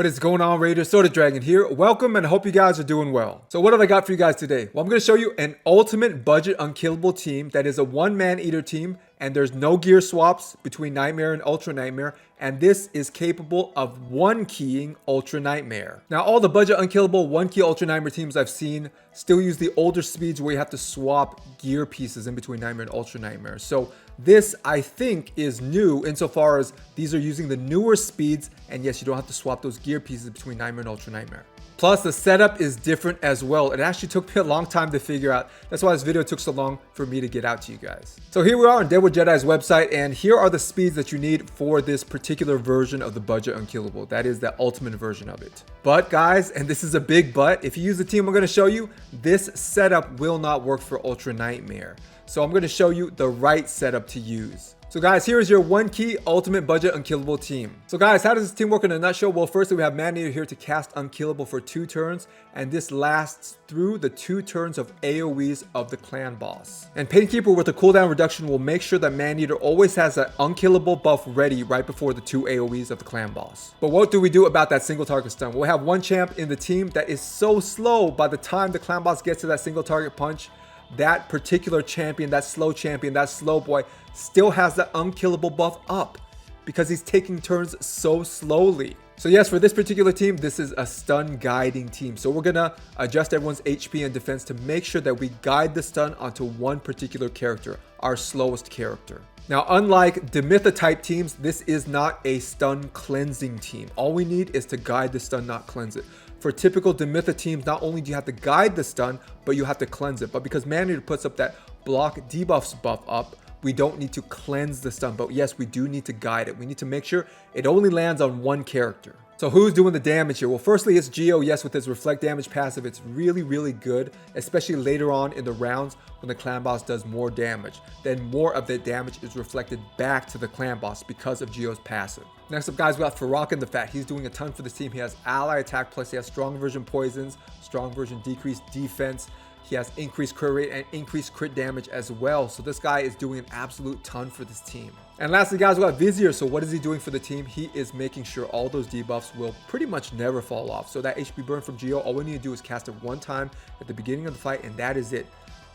What is going on, Raiders? Soda Dragon here. Welcome, and I hope you guys are doing well. So what have I got for you guys today? Well, I'm going to show you an ultimate budget unkillable team that is a one-man eater team, and there's no gear swaps between Nightmare and Ultra Nightmare, and this is capable of one keying Ultra Nightmare. Now, all the budget unkillable one key Ultra Nightmare teams I've seen still use the older speeds where you have to swap gear pieces in between Nightmare and Ultra Nightmare. So this, I think, is new insofar as these are using the newer speeds, and yes, you don't have to swap those gear pieces between Nightmare and Ultra Nightmare. Plus, the setup is different as well. It actually took me a long time to figure out. That's why this video took so long for me to get out to you guys. So here we are on Deadwood Jedi's website, and here are the speeds that you need for this particular version of the budget unkillable. That is the ultimate version of it. But guys, and this is a big but, if you use the team I'm going to show you, this setup will not work for Ultra Nightmare. So I'm going to show you the right setup to use. So guys, here is your one key ultimate budget unkillable team. So guys, how does this team work in a nutshell? Well, firstly, we have Man-Eater here to cast unkillable for 2 turns, and this lasts through the 2 turns of AoEs of the clan boss. And Painkeeper with a cooldown reduction will make sure that Man-Eater always has that unkillable buff ready right before the 2 AoEs of the clan boss. But what do we do about that single target stun? We'll have one champ in the team that is so slow by the time the clan boss gets to that single target punch, that particular champion, that slow boy, still has that unkillable buff up because he's taking turns so slowly. So yes, for this particular team, this is a stun guiding team. So we're gonna adjust everyone's HP and defense to make sure that we guide the stun onto one particular character, our slowest character. Now, unlike Demytha type teams, this is not a stun cleansing team. All we need is to guide the stun, not cleanse it. For typical Demytha teams, not only do you have to guide the stun, but you have to cleanse it. But because Man-Eater puts up that block debuffs buff up, we don't need to cleanse the stun. But yes, we do need to guide it. We need to make sure it only lands on one character. So who's doing the damage here? Well, firstly, it's Geo. Yes, with his reflect damage passive, it's really, really good, especially later on in the rounds when the clan boss does more damage. Then more of the damage is reflected back to the clan boss because of Geo's passive. Next up, guys, we got Farrakhan the Fat. He's doing a ton for this team. He has ally attack, plus he has strong version poisons, strong version decreased defense. He has increased crit rate and increased crit damage as well. So this guy is doing an absolute ton for this team. And lastly, guys, we got Vizier. So what is he doing for the team? He is making sure all those debuffs will pretty much never fall off. So that HP burn from Geo, all we need to do is cast it one time at the beginning of the fight, and that is it.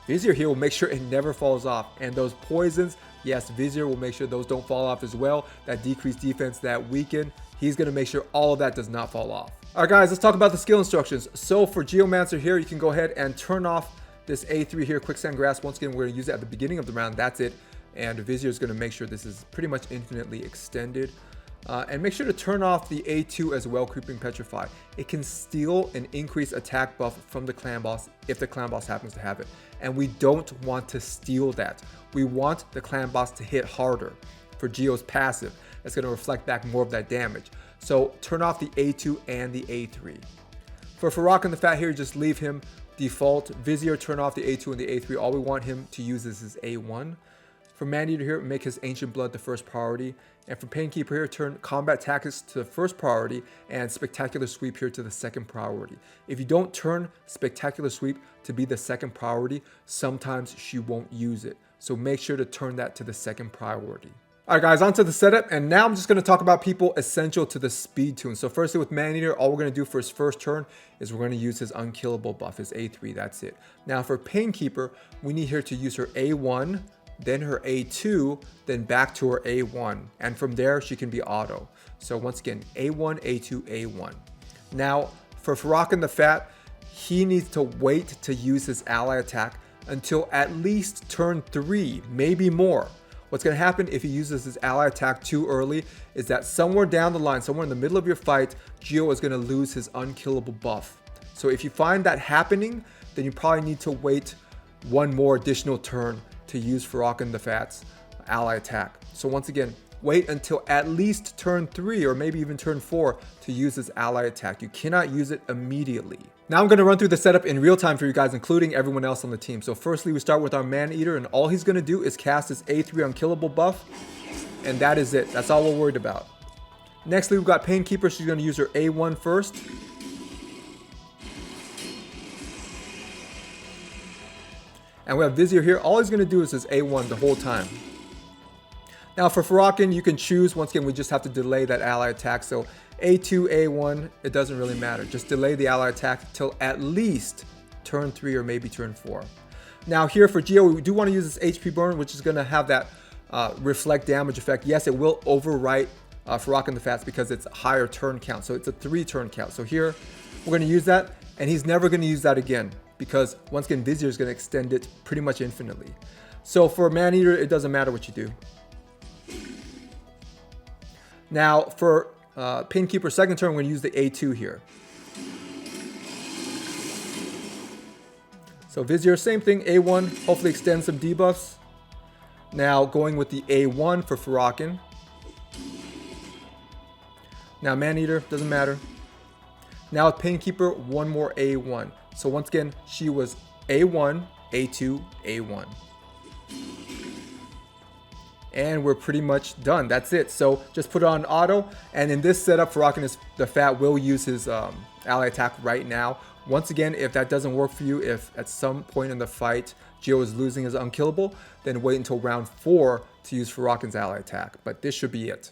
Vizier here will make sure it never falls off. And those poisons, yes, Vizier will make sure those don't fall off as well. That decreased defense, that weaken, he's going to make sure all of that does not fall off. All right, guys, let's talk about the skill instructions. So for Geomancer here, you can go ahead and turn off this A3 here, Quicksand Grasp. Once again, we're going to use it at the beginning of the round. That's it. And Vizier is going to make sure this is pretty much infinitely extended. And make sure to turn off the A2 as well, Creeping Petrify. It can steal an increased attack buff from the clan boss if the clan boss happens to have it. And we don't want to steal that. We want the clan boss to hit harder for Geo's passive. That's going to reflect back more of that damage. So turn off the A2 and the A3. For Farrakhan the Fat here, just leave him default. Vizier, turn off the A2 and the A3. All we want him to use is his A1. For Man-Eater here, make his Ancient Blood the first priority. And for Painkeeper here, turn Combat Tactics to the first priority and Spectacular Sweep here to the second priority. If you don't turn Spectacular Sweep to be the second priority, sometimes she won't use it. So make sure to turn that to the second priority. All right, guys, onto the setup. And now I'm just going to talk about people essential to the speed tune. So firstly, with Man-Eater, all we're going to do for his first turn is we're going to use his Unkillable buff, his A3. That's it. Now for Painkeeper, we need her to use her A1, then her A2, then back to her A1. And from there, she can be auto. So once again, A1, A2, A1. Now, for Farrakhan the Fat, he needs to wait to use his ally attack until at least turn 3, maybe more. What's going to happen if he uses his ally attack too early is that somewhere down the line, somewhere in the middle of your fight, Geo is going to lose his unkillable buff. So if you find that happening, then you probably need to wait one more additional turn to use Farrakhan the Fat's ally attack. So once again, wait until at least turn 3 or maybe even turn 4 to use his ally attack. You cannot use it immediately. Now I'm going to run through the setup in real time for you guys, including everyone else on the team. So firstly, we start with our Man-Eater, and all he's going to do is cast his A3 Unkillable buff, and that is it. That's all we're worried about. Nextly, we've got Painkeeper. She's going to use her A1 first. And we have Vizier here. All he's going to do is his A1 the whole time. Now for Farrakhan, you can choose. Once again, we just have to delay that ally attack. So A2, A1, it doesn't really matter. Just delay the ally attack till at least turn 3 or maybe turn 4. Now here for Geo, we do want to use this HP burn, which is going to have that reflect damage effect. Yes, it will overwrite Farrakhan the Fast because it's a higher turn count. So it's a 3 turn count. So here we're going to use that, and he's never going to use that again because once again, Vizier is going to extend it pretty much infinitely. So for Maneater, it doesn't matter what you do. Now for Painkeeper second turn, we're going to use the A2 here. So Vizier, same thing, A1, hopefully extend some debuffs. Now going with the A1 for Farrakhan. Now Maneater, doesn't matter. Now with Painkeeper, one more A1. So once again, she was A1, A2, A1. And we're pretty much done. That's it. So just put it on auto. And in this setup, Farrakhan the Fat will use his ally attack right now. Once again, if that doesn't work for you, if at some point in the fight Geo is losing his unkillable, then wait until round 4 to use Farrakhan's ally attack. But this should be it.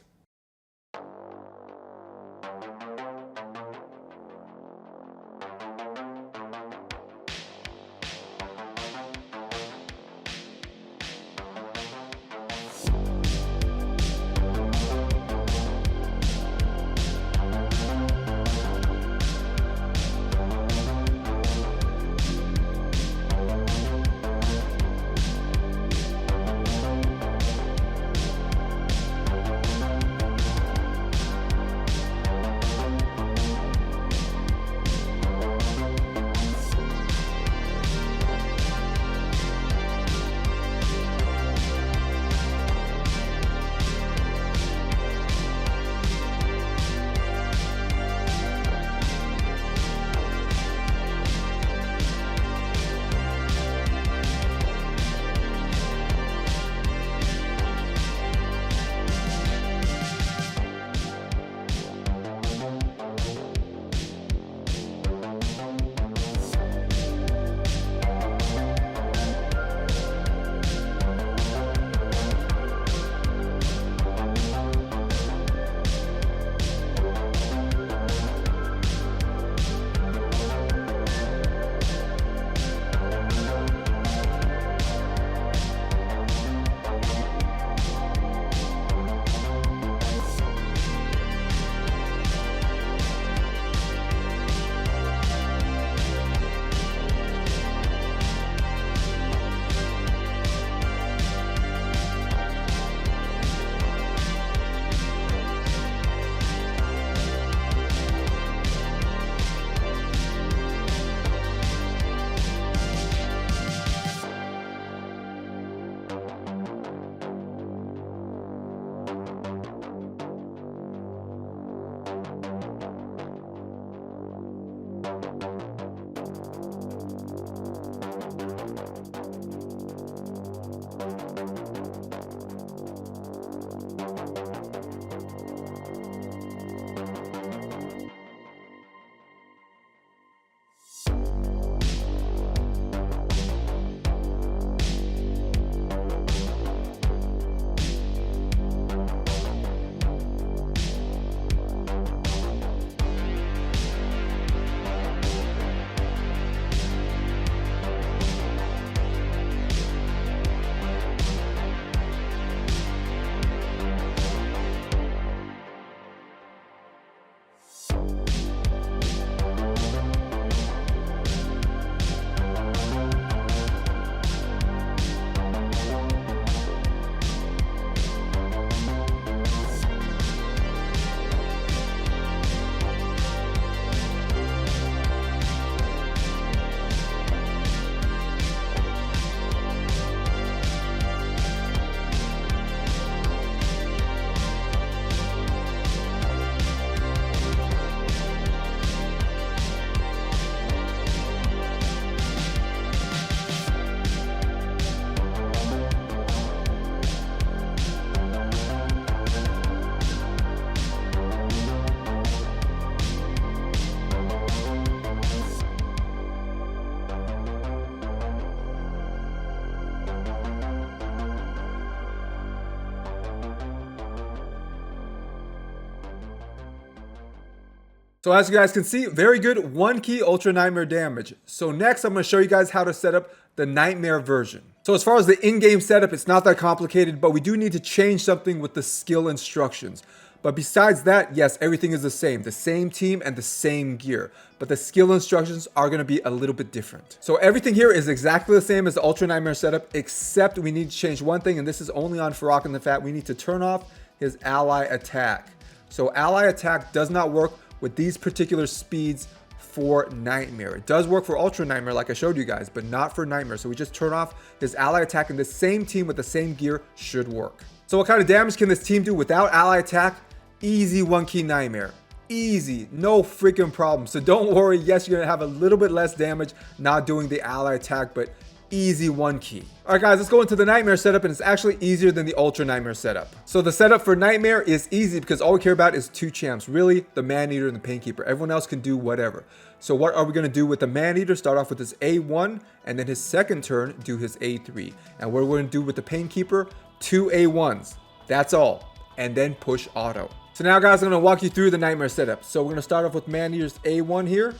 So as you guys can see, very good 1 key Ultra Nightmare damage. So next I'm going to show you guys how to set up the Nightmare version. So as far as the in-game setup, it's not that complicated, but we do need to change something with the skill instructions. But besides that, yes, everything is the same team and the same gear. But the skill instructions are going to be a little bit different. So everything here is exactly the same as the Ultra Nightmare setup, except we need to change one thing, and this is only on Farrakhan the Fat. We need to turn off his ally attack. So ally attack does not work with these particular speeds for Nightmare. It does work for Ultra Nightmare like I showed you guys, but not for Nightmare. So we just turn off his ally attack, and the same team with the same gear should work. So what kind of damage can this team do without ally attack? Easy 1 key Nightmare. Easy, no freaking problem. So don't worry, yes, you're gonna have a little bit less damage not doing the ally attack, but easy 1 key. All right guys, let's go into the Nightmare setup, and it's actually easier than the Ultra Nightmare setup. So the setup for Nightmare is easy because all we care about is 2 champs, really, the Man-Eater and the Painkeeper. Everyone else can do whatever. So what are we gonna do with the Man-Eater? Start off with his A1, and then his second turn, do his A3. And what we're gonna do with the Painkeeper, 2 A1s, that's all, and then push auto. So now guys, I'm gonna walk you through the Nightmare setup. So we're gonna start off with Man-Eater's A1 here,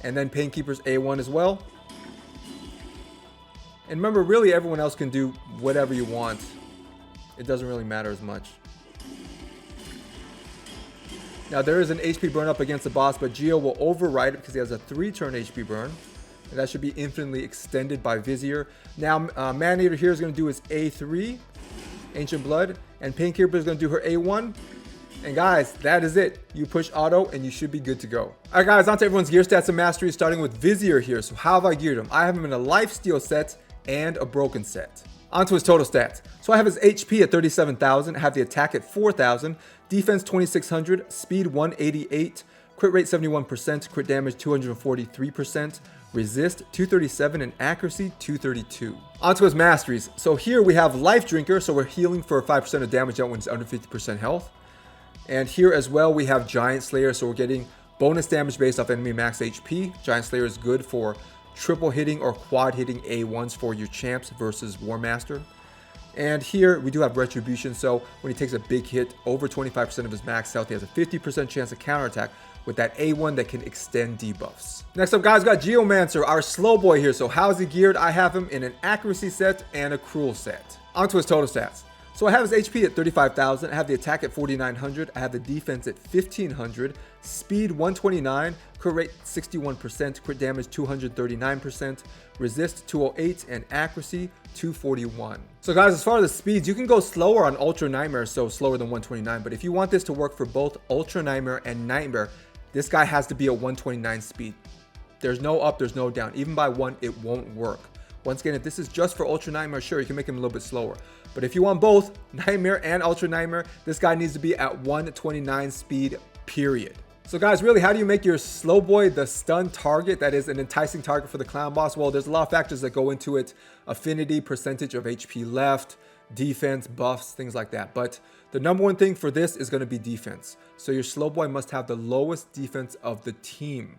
and then Painkeeper's A1 as well. And remember, really everyone else can do whatever you want. It doesn't really matter as much. Now there is an HP burn up against the boss, but Geo will override it because he has a 3-turn HP burn. And that should be infinitely extended by Vizier. Now Man-Eater here is going to do his A3, Ancient Blood, and Painkeeper is going to do her A1. And guys, that is it. You push auto and you should be good to go. Alright guys, on to everyone's gear stats and mastery, starting with Vizier here. So how have I geared him? I have him in a lifesteal set and a broken set. Onto his total stats. So I have his HP at 37,000, I have the attack at 4,000, defense 2,600, speed 188, crit rate 71%, crit damage 243%, resist 237, and accuracy 232. Onto his masteries. So here we have Life Drinker, so we're healing for 5% of damage out when it's under 50% health. And here as well we have Giant Slayer, so we're getting bonus damage based off enemy max HP. Giant Slayer is good for triple hitting or quad hitting A1s for your champs versus War Master. And here we do have Retribution, so when he takes a big hit over 25% of his max health, he has a 50% chance of counterattack with that A1 that can extend debuffs. Next up guys, we got Geomancer, our slow boy here. So how's he geared? I have him in an accuracy set and a cruel set. Onto his total stats. So I have his HP at 35,000, I have the attack at 4,900, I have the defense at 1,500, speed 129, crit rate 61%, crit damage 239%, resist 208, and accuracy 241. So guys, as far as the speeds, you can go slower on Ultra Nightmare, so slower than 129, but if you want this to work for both Ultra Nightmare and Nightmare, this guy has to be a 129 speed. There's no up, there's no down. Even by 1, it won't work. Once again, if this is just for Ultra Nightmare, sure, you can make him a little bit slower. But if you want both Nightmare and Ultra Nightmare, this guy needs to be at 129 speed, period. So guys, really, how do you make your slow boy the stun target that is an enticing target for the clown boss? Well, there's a lot of factors that go into it. Affinity, percentage of HP left, defense, buffs, things like that. But the number one thing for this is going to be defense. So your slow boy must have the lowest defense of the team.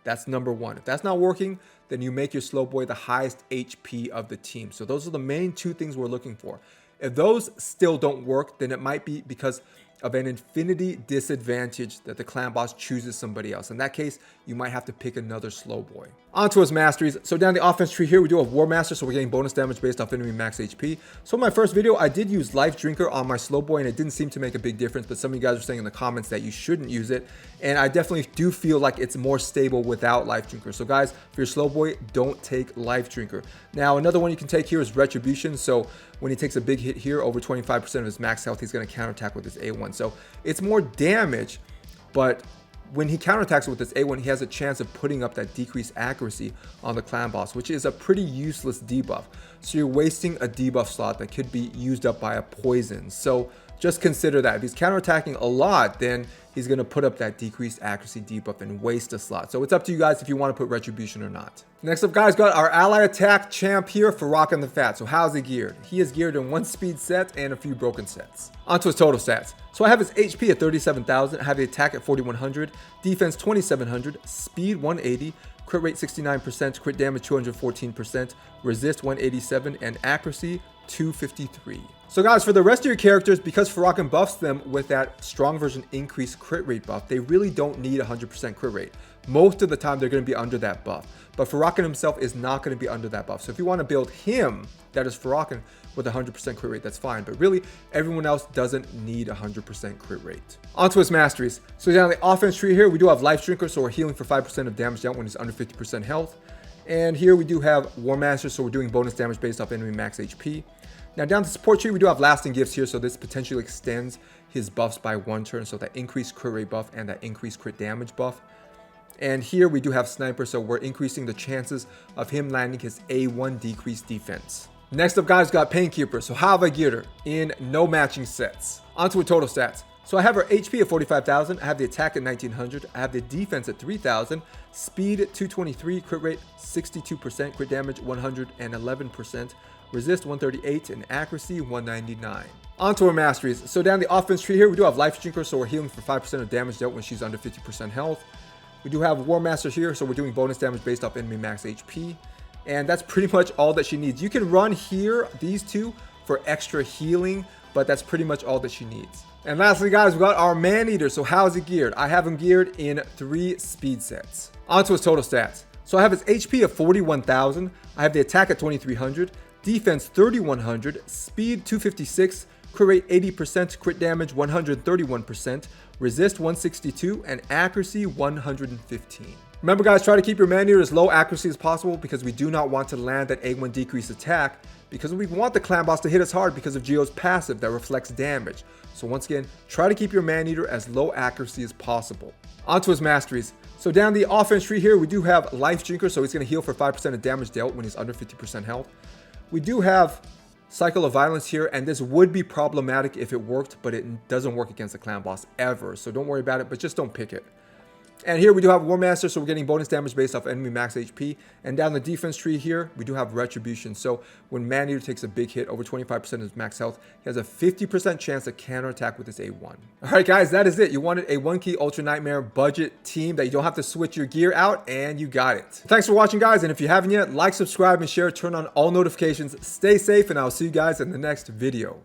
That's number one. If that's not working, then you make your slow boy the highest HP of the team. So those are the main 2 things we're looking for. If those still don't work, then it might be because of an infinity disadvantage that the clan boss chooses somebody else. In that case, you might have to pick another slow boy. Onto his masteries. So down the offense tree here, we do have War Master, so we're getting bonus damage based off enemy max HP. So in my first video, I did use Life Drinker on my slow boy, and it didn't seem to make a big difference, but some of you guys are saying in the comments that you shouldn't use it, and I definitely do feel like it's more stable without Life Drinker. So guys, for your slow boy, don't take Life Drinker. Now, another one you can take here is Retribution. So when he takes a big hit here, over 25% of his max health, he's going to counterattack with his A1. So it's more damage, but when he counterattacks with this A1, he has a chance of putting up that decreased accuracy on the clan boss, which is a pretty useless debuff. So you're wasting a debuff slot that could be used up by a poison. So just consider that. If he's counterattacking a lot, then he's going to put up that decreased accuracy debuff and waste a slot. So it's up to you guys if you want to put Retribution or not. Next up, guys, got our ally attack champ here, Farrakhan the Fat. So how's he geared? He is geared in 1 speed set and a few broken sets. Onto his total stats. So I have his HP at 37,000, I have the attack at 4,100, defense 2,700, speed 180, crit rate 69%, crit damage 214%, resist 187, and accuracy 253. So guys, for the rest of your characters, because Farrakhan buffs them with that strong version increased crit rate buff, they really don't need 100% crit rate. Most of the time, they're going to be under that buff. But Farrakhan himself is not going to be under that buff. So if you want to build him, that is Farrakhan, with 100% crit rate, that's fine. But really, everyone else doesn't need 100% crit rate. Onto his masteries. So down the offense tree here, we do have Life Drinker, so we're healing for 5% of damage down when he's under 50% health. And here we do have War Master, so we're doing bonus damage based off enemy max HP. Now down the support tree, we do have Lasting Gifts here, so this potentially extends his buffs by 1 turn, so that increased crit rate buff and that increased crit damage buff. And here we do have Sniper, so we're increasing the chances of him landing his A1 decreased defense. Next up, guys, we got Painkeeper. So how have I geared her? In no matching sets. Onto her total stats. So I have her HP at 45,000, I have the attack at 1900, I have the defense at 3000, speed 223, crit rate 62%, crit damage 111%, resist 138, and accuracy 199. Onto her masteries. So down the offense tree here, we do have Life Drinker, so we're healing for 5% of damage dealt when she's under 50% health. We do have War Master here, so we're doing bonus damage based off enemy max HP. And that's pretty much all that she needs. You can run here, these two, for extra healing, but that's pretty much all that she needs. And lastly, guys, we got our Man-Eater. So how is it geared? I have him geared in 3 speed sets. Onto his total stats. So I have his HP of 41,000. I have the attack at 2300, defense 3100, speed 256, crit rate 80%, crit damage 131%, resist 162, and accuracy 115. Remember, guys, try to keep your Man-Eater as low accuracy as possible because we do not want to land that A1 decrease attack, because we want the clan boss to hit us hard because of Geo's passive that reflects damage. So once again, try to keep your Man-Eater as low accuracy as possible. Onto his masteries. So down the offense tree here, we do have Life Drinker, so he's going to heal for 5% of damage dealt when he's under 50% health. We do have Cycle of Violence here, and this would be problematic if it worked, but it doesn't work against the clan boss ever. So don't worry about it, but just don't pick it. And here we do have War Master, so we're getting bonus damage based off enemy max HP. And down the defense tree here, we do have Retribution. So when Man-Eater takes a big hit, over 25% of his max health, he has a 50% chance to counterattack with his A1. All right, guys, that is it. You wanted a 1-key Ultra Nightmare budget team that you don't have to switch your gear out, and you got it. Thanks for watching, guys. And if you haven't yet, like, subscribe, and share. Turn on all notifications. Stay safe, and I'll see you guys in the next video.